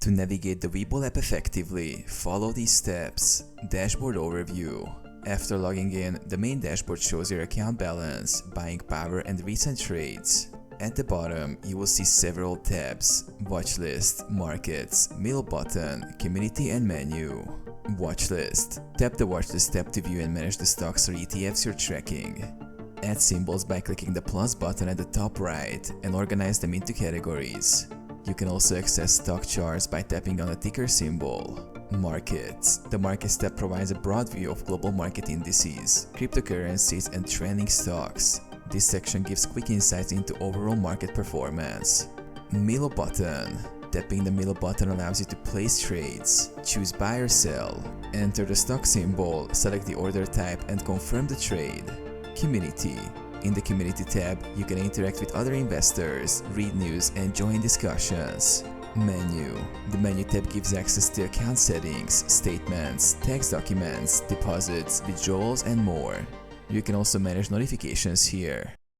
To navigate the Webull app effectively, follow these steps. Dashboard overview. After logging in, the main dashboard shows your account balance, buying power and recent trades. At the bottom, you will see several tabs: Watchlist, Markets, Middle button, Community and Menu. Watchlist. Tap the Watchlist tab to view and manage the stocks or ETFs you're tracking. Add symbols by clicking the plus button at the top right and organize them into categories. You can also access stock charts by tapping on the ticker symbol. Markets. The Markets tab provides a broad view of global market indices, cryptocurrencies, and trending stocks. This section gives quick insights into overall market performance. Middle button. Tapping the middle button allows you to place trades, choose buy or sell, enter the stock symbol, select the order type, and confirm the trade. Community. In the Community tab, you can interact with other investors, read news, and join discussions. Menu. The Menu tab gives access to account settings, statements, tax documents, deposits, withdrawals, and more. You can also manage notifications here.